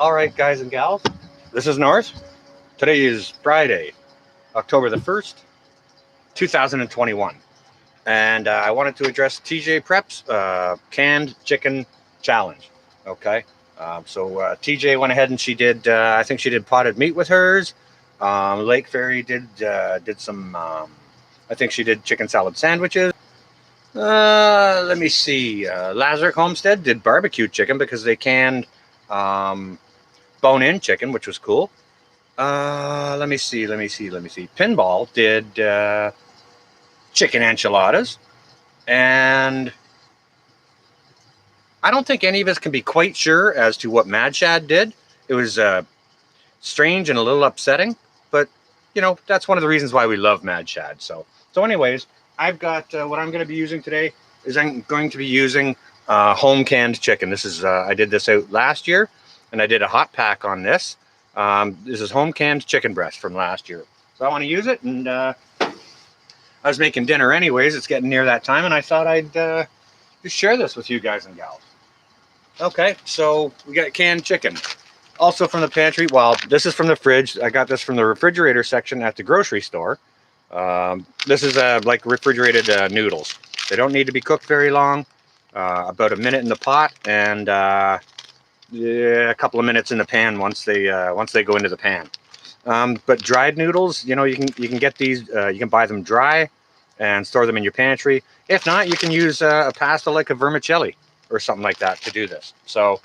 All right, guys and gals, this is North. Today is Friday, October the 1st, 2021. And I wanted to address TJ Prep's canned chicken challenge. Okay. So TJ went ahead and she did, I think she did potted meat with hers. Lake Fairy did some, I think she did chicken salad sandwiches. Let me see. Lazarick Homestead did barbecue chicken because they canned um, bone-in chicken, which was cool. Let me see. Pinball did chicken enchiladas, and I don't think any of us can be quite sure as to what Mad Shad did. It was strange and a little upsetting, but that's one of the reasons why we love Mad Shad. Anyways, I've got what I'm going to be using today is I'm going to be using home canned chicken. This is I did this out last year, and I did a hot pack on this. This is home canned chicken breast from last year, so I want to use it. And I was making dinner anyways. It's getting near that time, and I thought I'd just share this with you guys and gals. Okay, so we got canned chicken. Also from the pantry. Well, this is from the fridge. I got this from the refrigerator section at the grocery store. This is like refrigerated noodles. They don't need to be cooked very long. About a minute in the pot, and a couple of minutes in the pan once they go into the pan. But dried noodles, you can get these. You can buy them dry and store them in your pantry. If not, you can use a pasta like a vermicelli or something like that to do this. So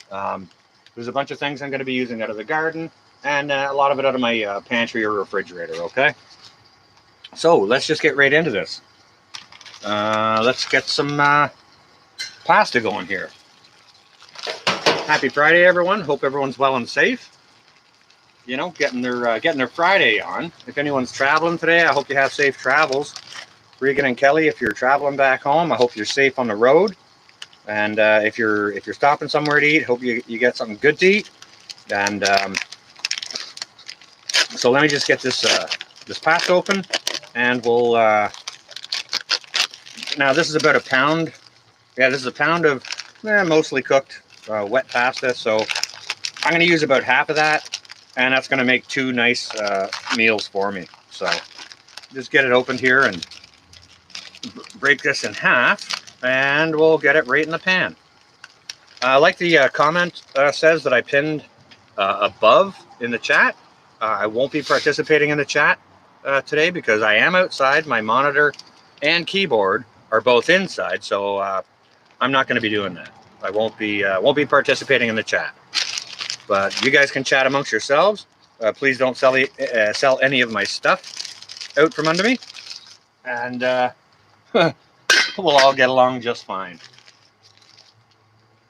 there's a bunch of things I'm going to be using out of the garden, and a lot of it out of my pantry or refrigerator. Okay, so let's just get right into this. Let's get some pasta going here. Happy Friday, everyone. Hope everyone's well and safe. Getting their Friday on. If anyone's traveling today, I hope you have safe travels. Regan and Kelly, if you're traveling back home, I hope you're safe on the road. And if you're stopping somewhere to eat, hope you get something good to eat. And so let me just get this pasta open, and we'll. Now this is about a pound. Yeah, this is a pound of mostly cooked wet pasta. So I'm going to use about half of that, and that's going to make two nice meals for me. So just get it opened here and break this in half, and we'll get it right in the pan. Like the comment says that I pinned above in the chat, I won't be participating in the chat today because I am outside. My monitor and keyboard are both inside, so I'm not going to be doing that. I won't be participating in the chat. But you guys can chat amongst yourselves. Please don't sell any of my stuff out from under me, and we'll all get along just fine.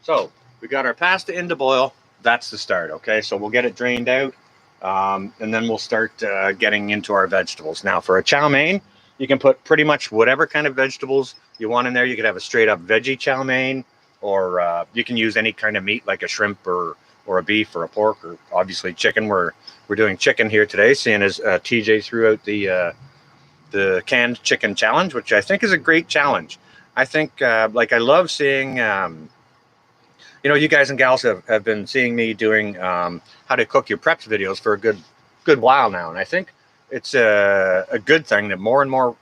So we got our pasta into boil. That's the start. Okay, so we'll get it drained out, and then we'll start getting into our vegetables. Now, for a chow mein, you can put pretty much whatever kind of vegetables you want in there. You could have a straight up veggie chow mein, or you can use any kind of meat like a shrimp or a beef or a pork, or obviously chicken. We're doing chicken here today, seeing as TJ threw out the canned chicken challenge, which I think is a great challenge. I think I love seeing you guys and gals have been seeing me doing how to cook your preps videos for a good while now, and I think it's a good thing that more and more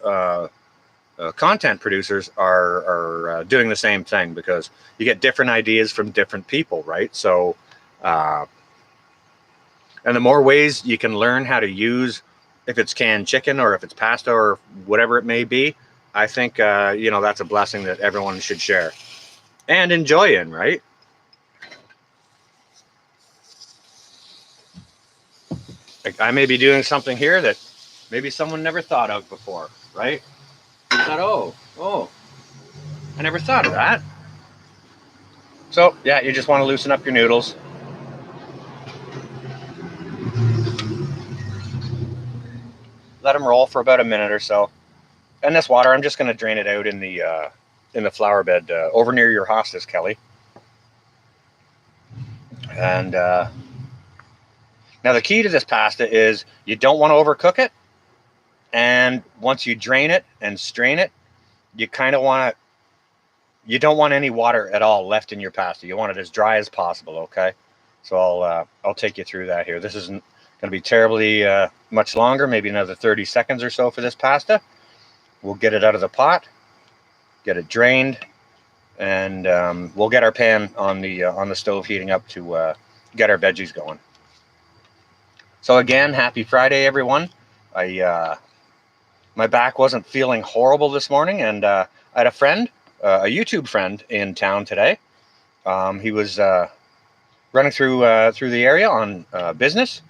content producers are doing the same thing, because you get different ideas from different people, right? So and the more ways you can learn how to use, if it's canned chicken or if it's pasta or whatever it may be, I think that's a blessing that everyone should share and enjoy in, right? Like, I may be doing something here that maybe someone never thought of before, right? You thought, oh, I never thought of that. So yeah, you just want to loosen up your noodles. Let them roll for about a minute or so. And this water, I'm just going to drain it out in the flower bed over near your hostas, Kelly. And now the key to this pasta is you don't want to overcook it. And once you drain it and strain it, you don't want any water at all left in your pasta. You want it as dry as possible, okay? So I'll take you through that here. This isn't going to be terribly much longer, maybe another 30 seconds or so for this pasta. We'll get it out of the pot, get it drained, and we'll get our pan on the stove heating up to get our veggies going. So again, happy Friday, everyone. My back wasn't feeling horrible this morning, and I had a friend, a YouTube friend, in town today. He was running through the area on business,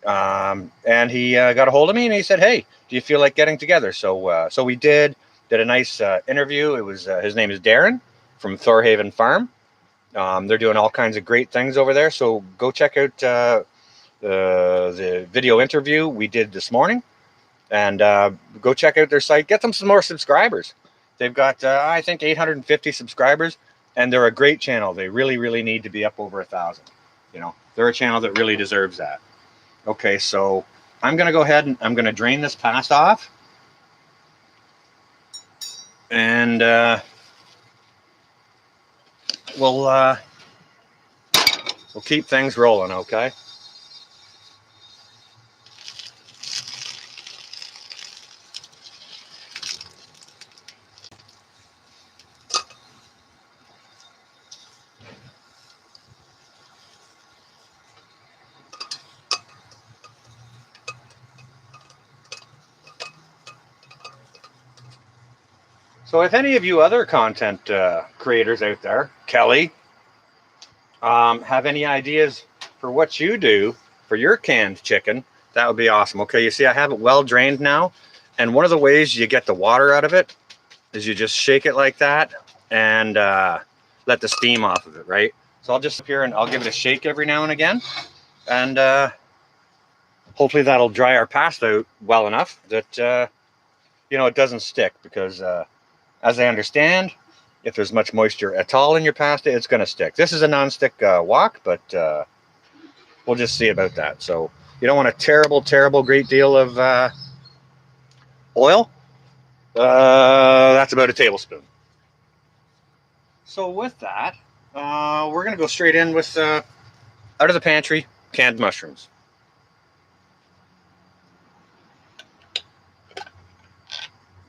and he got a hold of me and he said, "Hey, do you feel like getting together?" So we did a nice interview. It was his name is Darren from Thorhaven Farm. They're doing all kinds of great things over there. So go check out the video interview we did this morning, and go check out their site. Get them some more subscribers. They've got I think 850 subscribers, and they're a great channel. They really need to be up over 1,000. You know, they're a channel that really deserves that. Okay, so I'm going to go ahead and I'm going to drain this pasta off, and we'll keep things rolling. Okay. So if any of you other content creators out there, Kelly, have any ideas for what you do for your canned chicken, that would be awesome. Okay, you see I have it well drained now, and one of the ways you get the water out of it is you just shake it like that and let the steam off of it, right? So I'll just up here and I'll give it a shake every now and again, and hopefully that'll dry our pasta out well enough that it doesn't stick, because as I understand, if there's much moisture at all in your pasta, it's going to stick. This is a non-stick wok, but we'll just see about that. So you don't want a terrible great deal of oil. That's about a tablespoon. So with that, we're going to go straight in with out of the pantry canned mushrooms.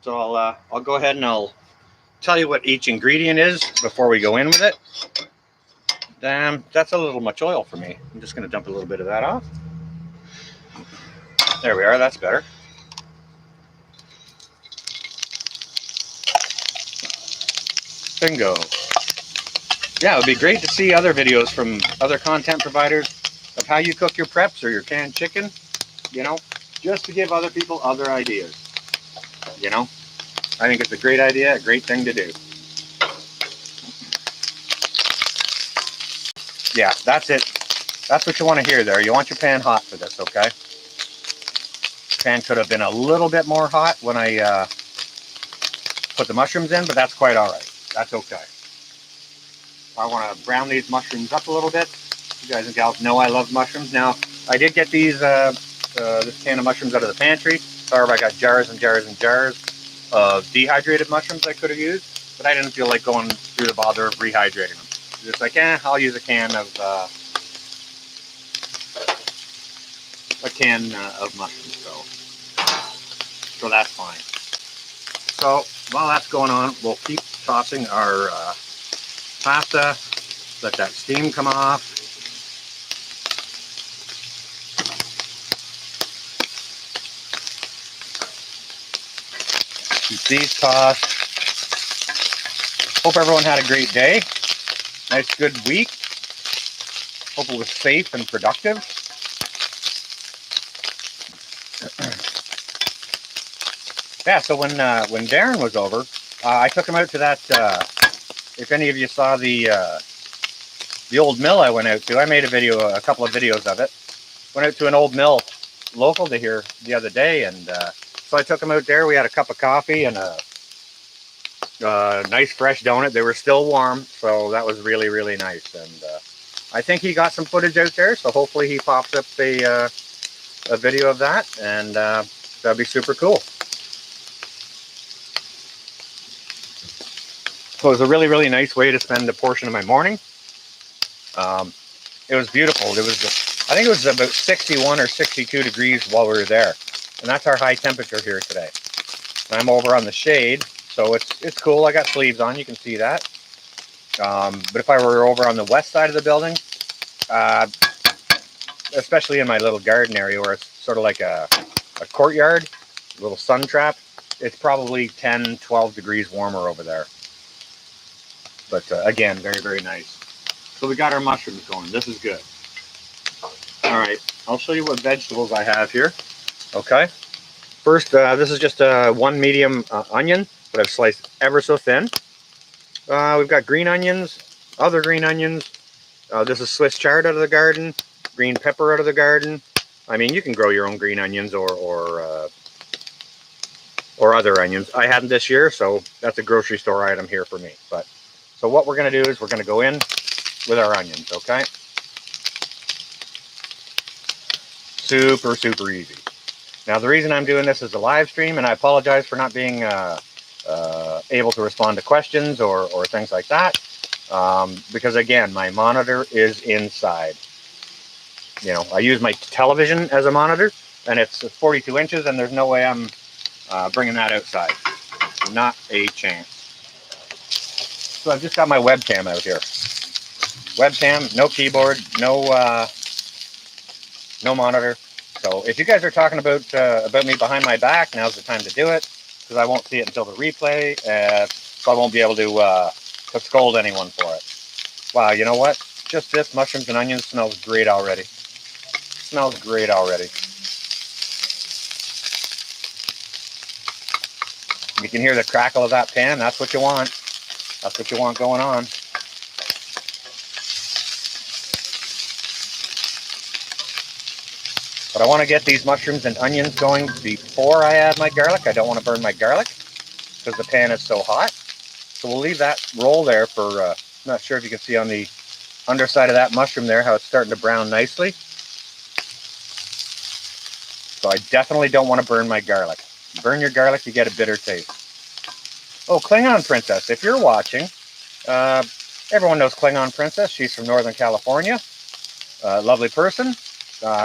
So I'll go ahead and I'll tell you what each ingredient is before we go in with it. Damn, that's a little much oil for me. I'm just going to dump a little bit of that off. There we are, that's better. Bingo. Yeah, it would be great to see other videos from other content providers of how you cook your preps or your canned chicken, just to give other people other ideas. I think it's a great idea, a great thing to do. Yeah, that's it. That's what you want to hear there. You want your pan hot for this, okay? Pan could have been a little bit more hot when I put the mushrooms in, but that's quite all right. That's okay. I want to brown these mushrooms up a little bit. You guys and gals know I love mushrooms. Now, I did get these this can of mushrooms out of the pantry. However, I got jars and jars and jars of dehydrated mushrooms I could have used, but I didn't feel like going through the bother of rehydrating them. Just like, I'll use a can of mushrooms, so that's fine. So while that's going on, we'll keep tossing our pasta. Let that steam come off. Keep these tossed. Hope everyone had a great day. Nice, good week. Hope it was safe and productive. Yeah, so when Darren was over, I took him out to that, if any of you saw the old mill I went out to, I made a couple of videos of it. Went out to an old mill local to here the other day, and so I took him out there. We had a cup of coffee and a nice fresh donut. They were still warm, so that was really nice. And I think he got some footage out there, so hopefully he pops up a video of that, and that'd be super cool. So it was a really nice way to spend a portion of my morning. It was beautiful. I think it was about 61 or 62 degrees while we were there. And that's our high temperature here today. And I'm over on the shade, so it's cool. I got sleeves on, you can see that. But if I were over on the west side of the building, especially in my little garden area where it's sort of like a courtyard, a little sun trap, it's probably 10, 12 degrees warmer over there. But again, very, very nice. So we got our mushrooms going. This is good. All right, I'll show you what vegetables I have here. Okay. First, this is just one medium onion, but I've sliced ever so thin. We've got green onions, other green onions. This is Swiss chard out of the garden, green pepper out of the garden. I mean, you can grow your own green onions or other onions. I hadn't this year, so that's a grocery store item here for me. But so what we're going to do is we're going to go in with our onions, okay? Super, super easy. Now, the reason I'm doing this is a live stream, and I apologize for not being able to respond to questions or things like that, because, again, my monitor is inside. You know, I use my television as a monitor, and it's 42 inches, and there's no way I'm bringing that outside. Not a chance. So I've just got my webcam out here. Webcam, no keyboard, no monitor. So if you guys are talking about me behind my back, now's the time to do it, because I won't see it until the replay, so I won't be able to scold anyone for it. Wow, you know what? Just this mushrooms and onions smells great already. Smells great already. You can hear the crackle of that pan. That's what you want. That's what you want going on. But I want to get these mushrooms and onions going before I add my garlic. I don't want to burn my garlic because the pan is so hot. So we'll leave that roll there for, I'm not sure if you can see on the underside of that mushroom there how it's starting to brown nicely. So I definitely don't want to burn my garlic. Burn your garlic, you get a bitter taste. Oh, Klingon Princess, if you're watching, everyone knows Klingon Princess. She's from Northern California. Lovely person.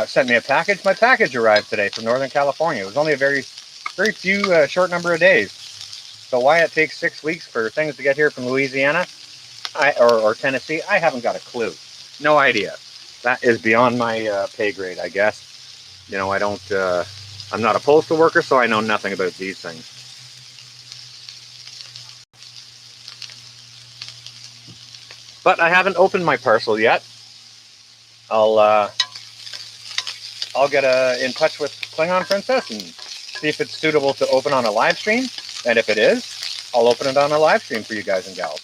Sent me a package. My package arrived today from Northern California. It was only a very few short number of days. So why it takes 6 weeks for things to get here from Louisiana or Tennessee, I haven't got a clue. No idea. That is beyond my pay grade, I guess. You know, I'm not a postal worker, so I know nothing about these things. But I haven't opened my parcel yet. I'll get in touch with Klingon Princess and see if it's suitable to open on a live stream. And if it is, I'll open it on a live stream for you guys and gals.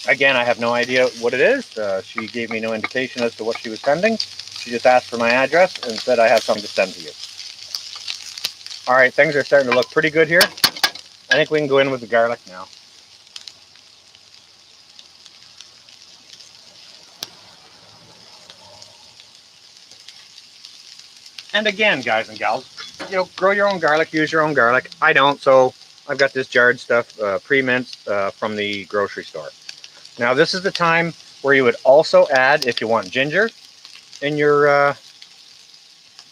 Again, I have no idea what it is. She gave me no indication as to what she was sending. She just asked for my address and said I have something to send to you. All right, things are starting to look pretty good here. I think we can go in with the garlic now. And again, guys and gals, you know, grow your own garlic, use your own garlic. I don't, so I've got this jarred stuff, pre-minced from the grocery store. Now, this is the time where you would also add, if you want ginger in your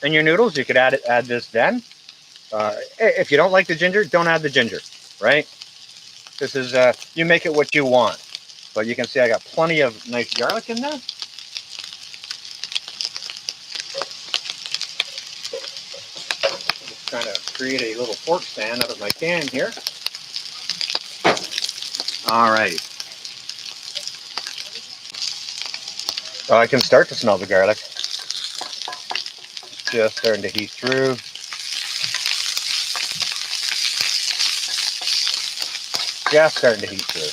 noodles, you could add this then. If you don't like the ginger, don't add the ginger, right? This is, you make it what you want. But you can see I got plenty of nice garlic in there. Trying to create a little fork stand out of my can here. All right. So I can start to smell the garlic. It's just starting to heat through. Just starting to heat through.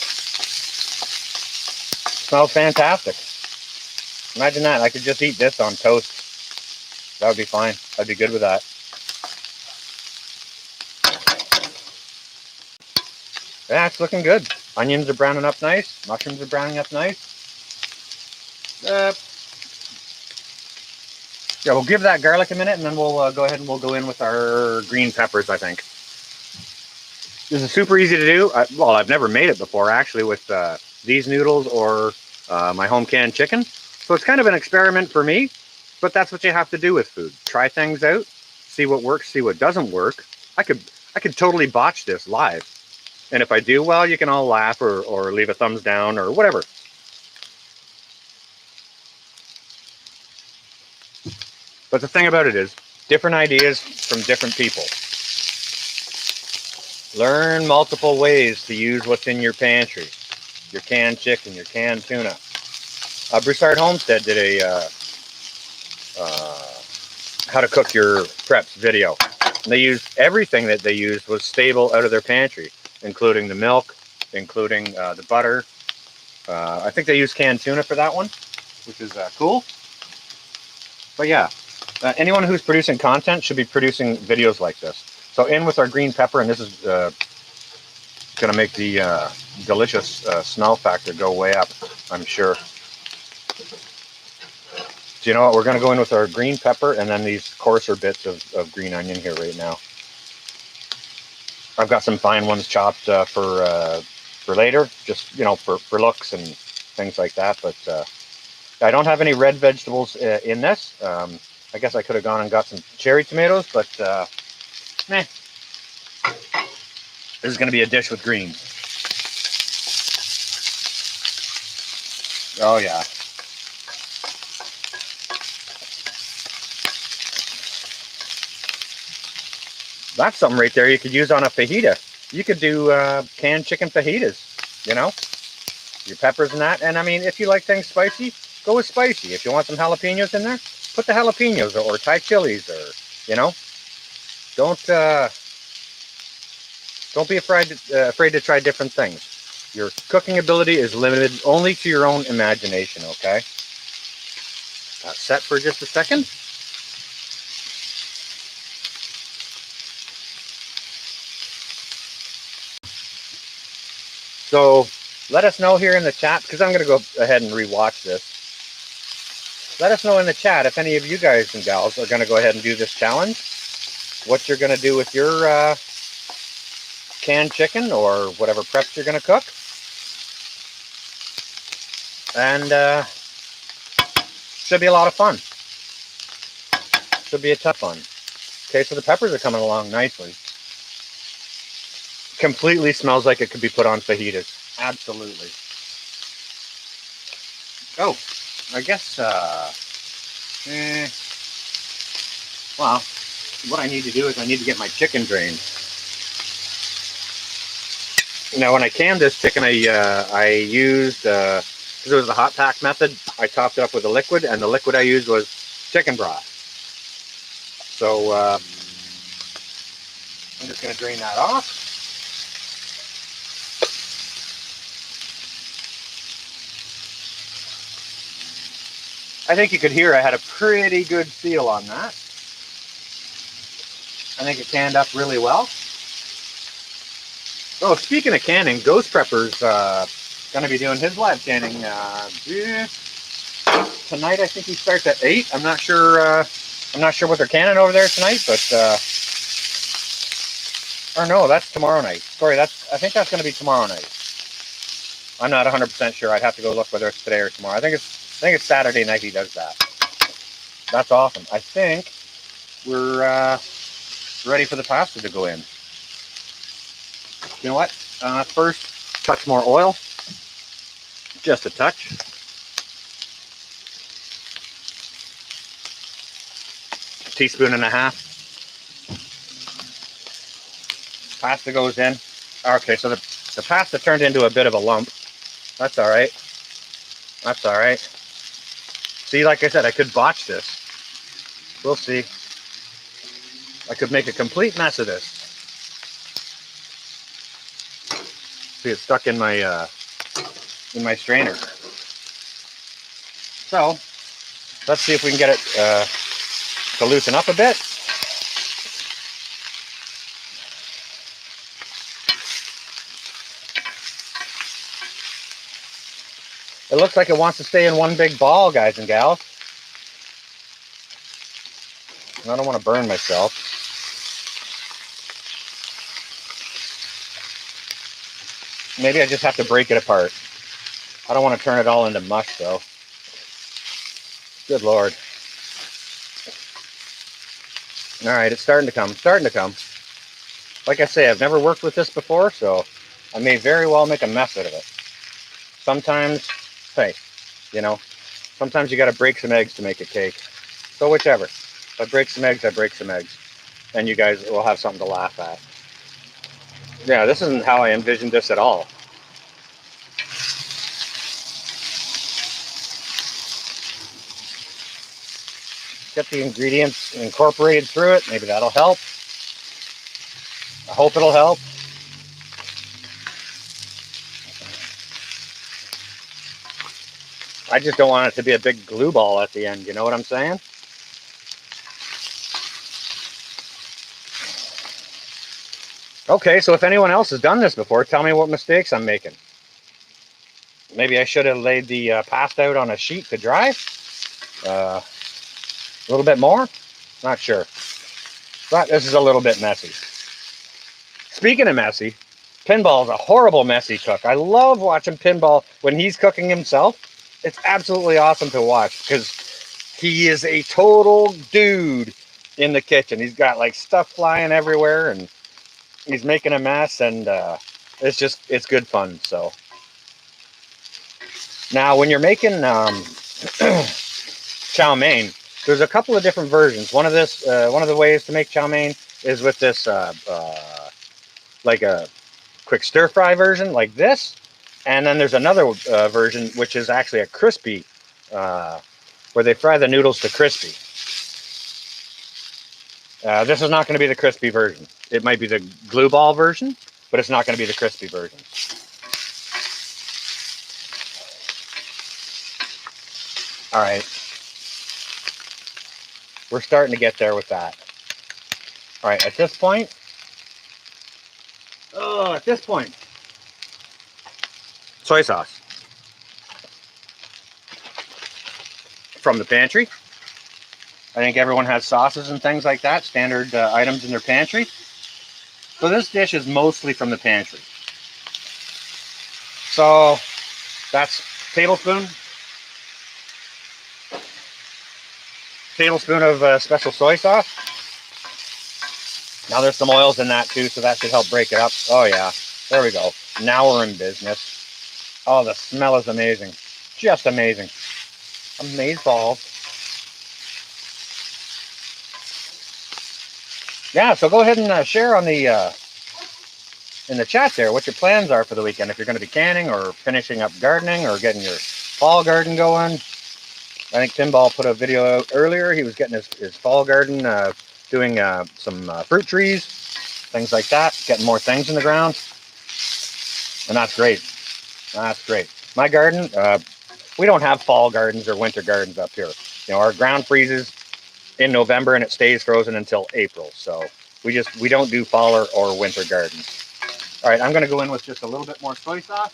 Smells fantastic. Imagine that. I could just eat this on toast. That would be fine. I'd be good with that. Yeah, it's looking good. Onions are browning up nice. Mushrooms are browning up nice. Yeah, we'll give that garlic a minute, and then we'll go ahead and we'll go in with our green peppers, I think. This is super easy to do. Well, I've never made it before, actually, with these noodles or my home canned chicken. So it's kind of an experiment for me, but that's what you have to do with food. Try things out, see what works, see what doesn't work. I could totally botch this live. And if I do well, you can all laugh or leave a thumbs down or whatever. But the thing about it is, different ideas from different people. Learn multiple ways to use what's in your pantry. Your canned chicken, your canned tuna. Broussard Homestead did a how to cook your preps video. And they used everything that they used was stable out of their pantry, including the milk, including the butter. I think they used canned tuna for that one, which is cool. But yeah, anyone who's producing content should be producing videos like this. So in with our green pepper, and this is going to make the delicious smell factor go way up, I'm sure. Do you know what? We're going to go in with our green pepper and then these coarser bits of green onion here right now. I've got some fine ones chopped for later, just, you know, for looks and things like that. But I don't have any red vegetables in this. I guess I could have gone and got some cherry tomatoes, but meh. This is going to be a dish with greens. Oh yeah. That's something right there you could use on a fajita. You could do canned chicken fajitas, you know? Your peppers and that. And I mean, if you like things spicy, go with spicy. If you want some jalapenos in there, put the jalapenos or Thai chilies or, you know? Don't be afraid to try different things. Your cooking ability is limited only to your own imagination, okay? Set for just a second. So let us know here in the chat, because I'm going to go ahead and rewatch this. Let us know in the chat if any of you guys and gals are going to go ahead and do this challenge. What you're going to do with your canned chicken or whatever preps you're going to cook. And should be a lot of fun. Should be a ton of fun. Okay, so the peppers are coming along nicely. Completely smells like it could be put on fajitas. Absolutely. Oh, I guess, well, what I need to do is I need to get my chicken drained. Now, when I canned this chicken, I used, because it was the hot pack method, I topped it up with a liquid, and the liquid I used was chicken broth. So, I'm just going to drain that off. I think you could hear I had a pretty good seal on that. I think it canned up really well. Oh, speaking of canning, Ghost Prepper's going to be doing his live canning tonight. I think he starts at 8. I'm not sure what they're canning over there tonight, but or no, that's tomorrow night. Sorry, I think that's going to be tomorrow night. I'm not 100% sure. I'd have to go look whether it's today or tomorrow. I think it's Saturday night he does that. That's awesome. I think we're ready for the pasta to go in. You know what? First, touch more oil. Just a touch. A teaspoon and a half. Pasta goes in. Okay, so the pasta turned into a bit of a lump. That's all right. That's all right. See, like I said, I could botch this. We'll see. I could make a complete mess of this. See, it's stuck in my strainer. So, let's see if we can get it to loosen up a bit. It looks like it wants to stay in one big ball, guys and gals. I don't want to burn myself. Maybe I just have to break it apart. I don't want to turn it all into mush though. Good Lord. All right, it's starting to come, starting to come. Like I say, I've never worked with this before, so I may very well make a mess out of it. Sometimes, hey, you know, sometimes you got to break some eggs to make a cake. So whichever. If I break some eggs, I break some eggs. And you guys will have something to laugh at. Yeah, this isn't how I envisioned this at all. Get the ingredients incorporated through it. Maybe that'll help. I hope it'll help. I just don't want it to be a big glue ball at the end. You know what I'm saying? Okay, so if anyone else has done this before, tell me what mistakes I'm making. Maybe I should have laid the pasta out on a sheet to dry. A little bit more? Not sure. But this is a little bit messy. Speaking of messy, Pinball is a horrible messy cook. I love watching Pinball when he's cooking himself. It's absolutely awesome to watch because he is a total dude in the kitchen. He's got like stuff flying everywhere and he's making a mess, and it's good fun. So now when you're making chow mein, there's a couple of different versions. One of the ways to make chow mein is with this like a quick stir fry version like this, and then there's another version which is actually a crispy, where they fry the noodles to crispy. This is not going to be the crispy version. It might be the glue ball version, but it's not going to be the crispy version. All right. We're starting to get there with that. All right, at this point, soy sauce from the pantry. I think everyone has sauces and things like that, standard items in their pantry. So this dish is mostly from the pantry. So that's tablespoon of special soy sauce. Now there's some oils in that too, so that should help break it up. Oh yeah, there we go. Now we're in business. Oh, the smell is amazing. Just amazing. Amazeballs. Yeah, so go ahead and share on the in the chat there what your plans are for the weekend. If you're going to be canning or finishing up gardening or getting your fall garden going. I think Pinball put a video out earlier. He was getting his fall garden, doing some fruit trees, things like that, getting more things in the ground. And that's great. That's great. My garden, we don't have fall gardens or winter gardens up here. You know, our ground freezes in November and it stays frozen until April. So we don't do fall or winter gardens. All right, I'm going to go in with just a little bit more soy sauce.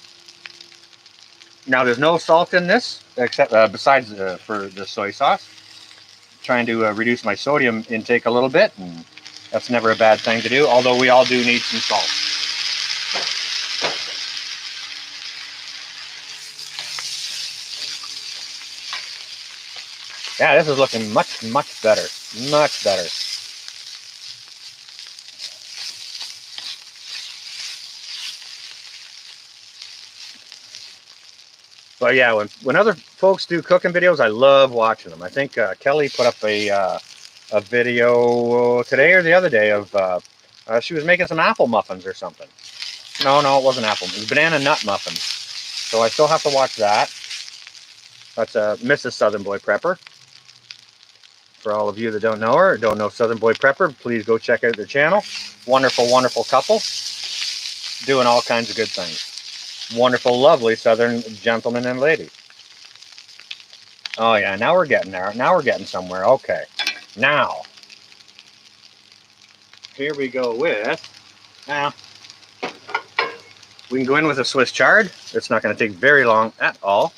Now there's no salt in this, except besides for the soy sauce. Trying to reduce my sodium intake a little bit, and that's never a bad thing to do, although we all do need some salt. Yeah, this is looking much, much better. Much better. But yeah, when other folks do cooking videos, I love watching them. I think Kelly put up a video today or the other day of she was making some apple muffins or something. No, it wasn't apple. It was banana nut muffins. So I still have to watch that. That's Mrs. Southern Boy Prepper. For all of you that don't know her or don't know Southern Boy Prepper, please go check out their channel. Wonderful, wonderful couple. Doing all kinds of good things. Wonderful, lovely Southern gentleman and lady. Oh yeah, now we're getting there. Now we're getting somewhere. Okay. Now, here we go with, now, we can go in with a Swiss chard. It's not going to take very long at all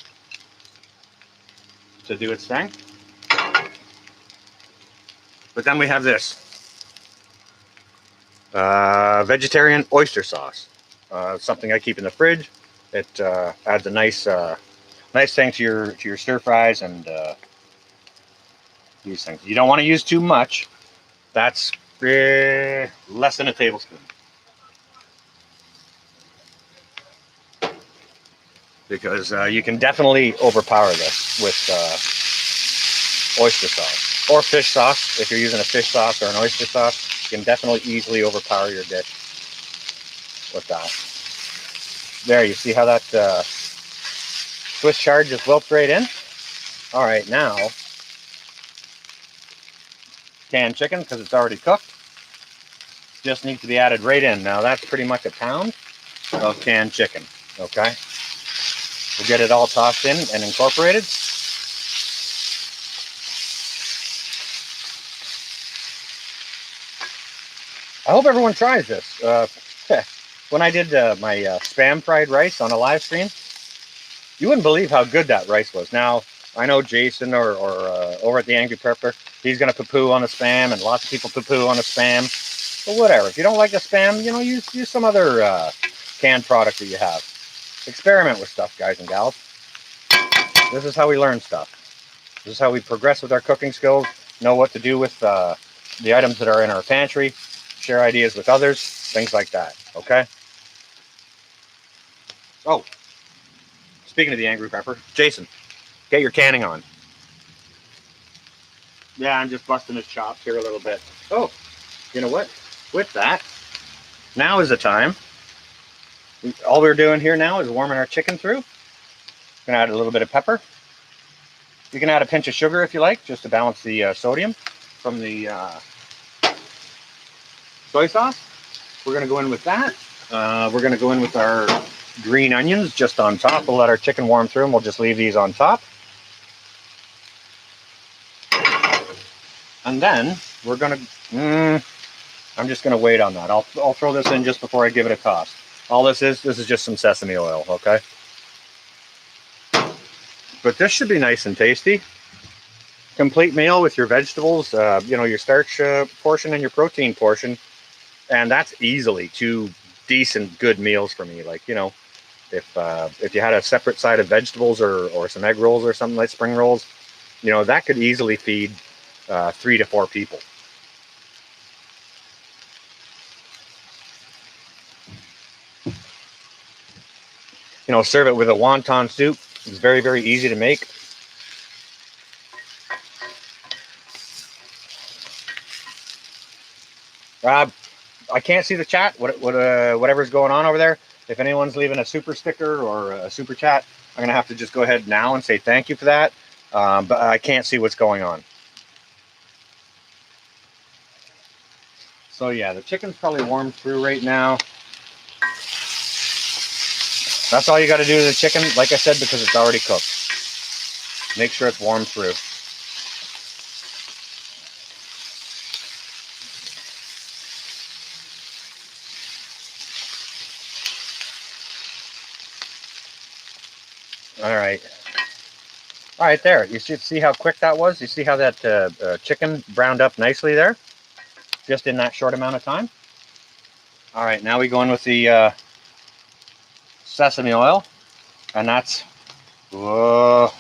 to do its thing. But then we have this vegetarian oyster sauce. Something I keep in the fridge. It adds a nice thing to your stir fries and these things. You don't want to use too much. That's less than a tablespoon, because you can definitely overpower this with oyster sauce or fish sauce. If you're using a fish sauce or an oyster sauce, you can definitely easily overpower your dish with that. There, you see how that Swiss chard just wilted right in? All right, now canned chicken, because it's already cooked, just needs to be added right in. Now that's pretty much a pound of canned chicken, okay? We'll get it all tossed in and incorporated. I hope everyone tries this. When I did my spam fried rice on a live stream, you wouldn't believe how good that rice was. Now, I know Jason or over at the Angry Prepper, he's going to poo-poo on the spam, and lots of people poo-poo on the spam. But whatever. If you don't like the spam, you know, use some other canned product that you have. Experiment with stuff, guys and gals. This is how we learn stuff. This is how we progress with our cooking skills, know what to do with the items that are in our pantry, share ideas with others, things like that, okay? Oh, speaking of the Angry Prepper, Jason, get your canning on. Yeah, I'm just busting his chops here a little bit. Oh, you know what? With that, now is the time. All we're doing here now is warming our chicken through. Gonna add a little bit of pepper. You can add a pinch of sugar if you like, just to balance the sodium from the soy sauce. We're gonna go in with that. We're gonna go in with our green onions just on top. We'll let our chicken warm through, and we'll just leave these on top. And then we're gonna, I'm just gonna wait on that. I'll throw this in just before I give it a toss. All this is just some sesame oil, okay? But this should be nice and tasty. Complete meal with your vegetables, you know, your starch portion and your protein portion. And that's easily two decent, good meals for me. Like, you know, if you had a separate side of vegetables or some egg rolls or something like spring rolls, you know, that could easily feed 3 to 4 people. You know, serve it with a wonton soup. It's very, very easy to make. I can't see the chat. Whatever's going on over there. If anyone's leaving a super sticker or a super chat, I'm gonna have to just go ahead now and say thank you for that. But I can't see what's going on. So yeah, the chicken's probably warmed through right now. That's all you got to do to the chicken, like I said, because it's already cooked. Make sure it's warmed through. All right, there. You see how quick that was? You see how that chicken browned up nicely there? Just in that short amount of time. All right, now we go in with the sesame oil, and that's going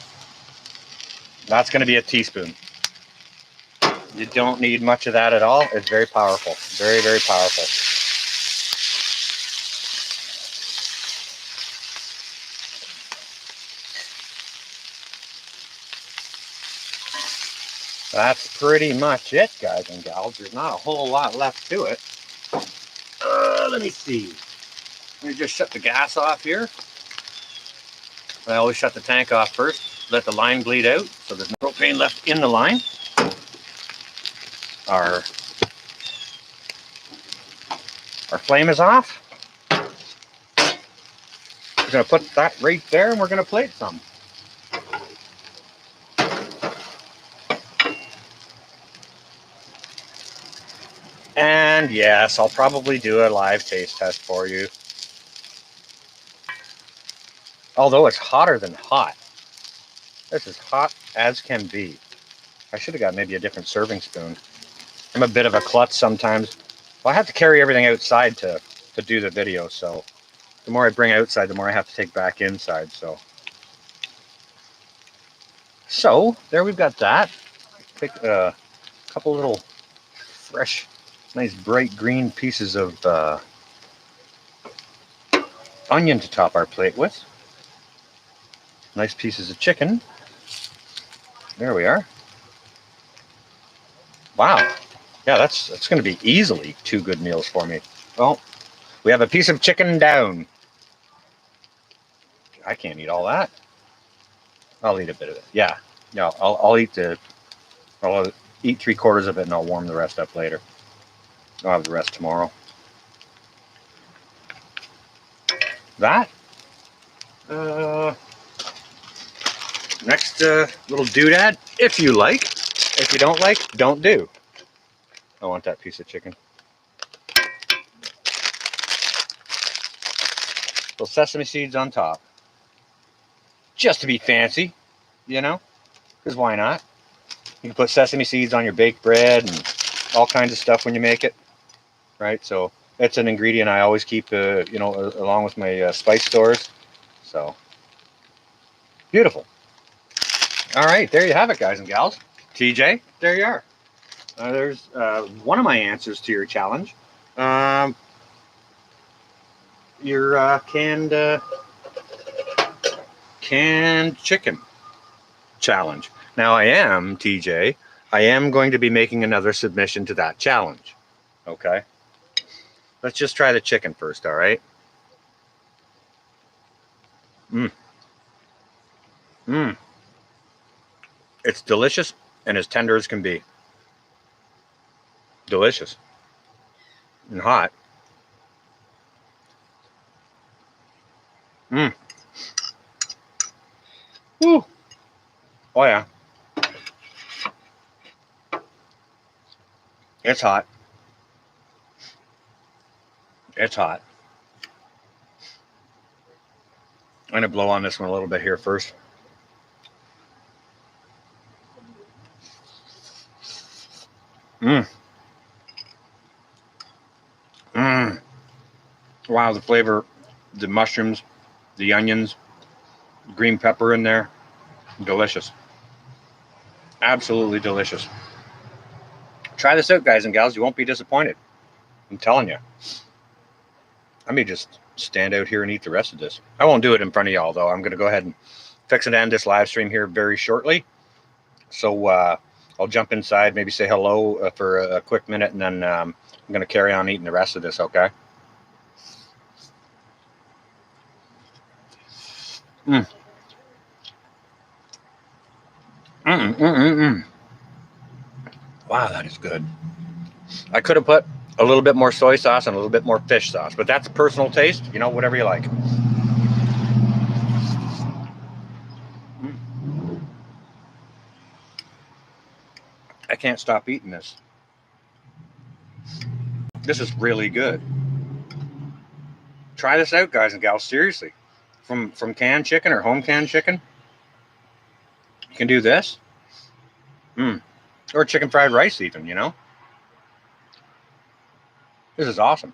to be a teaspoon. You don't need much of that at all. It's very powerful. Very, very powerful. That's pretty much it, guys and gals. There's not a whole lot left to it. Let me see. Let me just shut the gas off here. I always shut the tank off first. Let the line bleed out so there's no propane left in the line. Our flame is off. We're going to put that right there, and we're going to plate some. And yes, I'll probably do a live taste test for you. Although it's hotter than hot. This is hot as can be. I should have got maybe a different serving spoon. I'm a bit of a klutz sometimes. Well, I have to carry everything outside to do the video, so the more I bring outside, the more I have to take back inside. So there we've got that. Pick a couple little fresh, nice bright green pieces of onion to top our plate with. Nice pieces of chicken. There we are. Wow. Yeah, that's going to be easily 2 good meals for me. Well, we have a piece of chicken down. I can't eat all that. I'll eat a bit of it. Yeah. No, I'll eat I'll eat 3/4 of it and I'll warm the rest up later. I'll have the rest tomorrow. That. Next little doodad, if you like. If you don't like, don't do. I want that piece of chicken. Little sesame seeds on top. Just to be fancy, you know? Because why not? You can put sesame seeds on your baked bread and all kinds of stuff when you make it, right? So it's an ingredient I always keep, along with my spice stores. So beautiful. All right, there you have it, guys and gals. TJ, there you are. There's one of my answers to your challenge. Your canned chicken challenge. Now I am, TJ, I am going to be making another submission to that challenge. Okay? Let's just try the chicken first, all right? Mmm. Mmm. It's delicious and as tender as can be. Delicious. And hot. Mmm. Woo. Oh, yeah. It's hot. It's hot. I'm going to blow on this one a little bit here first. Mmm. Mmm. Wow, the flavor, the mushrooms, the onions, green pepper in there. Delicious. Absolutely delicious. Try this out, guys and gals. You won't be disappointed. I'm telling you. I may just stand out here and eat the rest of this. I won't do it in front of y'all, though. I'm going to go ahead and fix and end this live stream here very shortly. So I'll jump inside, maybe say hello for a quick minute, and then I'm going to carry on eating the rest of this, okay? Mm. Wow, that is good. I could have put a little bit more soy sauce and a little bit more fish sauce, but that's personal taste. You know, whatever you like. I can't stop eating this. This is really good. Try this out, guys and gals. Seriously, from canned chicken or home canned chicken, you can do this. Or chicken fried rice, even. You know, this is awesome.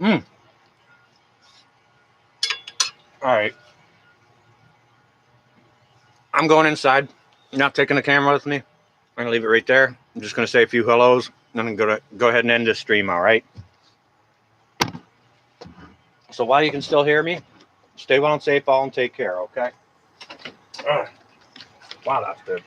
All right, I'm going inside. Not taking the camera with me. I'm gonna leave it right there. I'm just gonna say a few hellos, and then I'm gonna go ahead and end this stream. All right. So while you can still hear me, stay well and safe, all, and take care. Okay. Wow, that's good.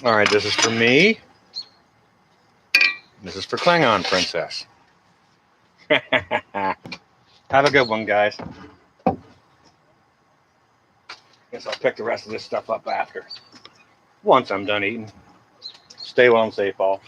All right, this is for me. This is for Klingon Princess. Have a good one, guys. Guess I'll pick the rest of this stuff up after. Once I'm done eating. Stay well and safe, all.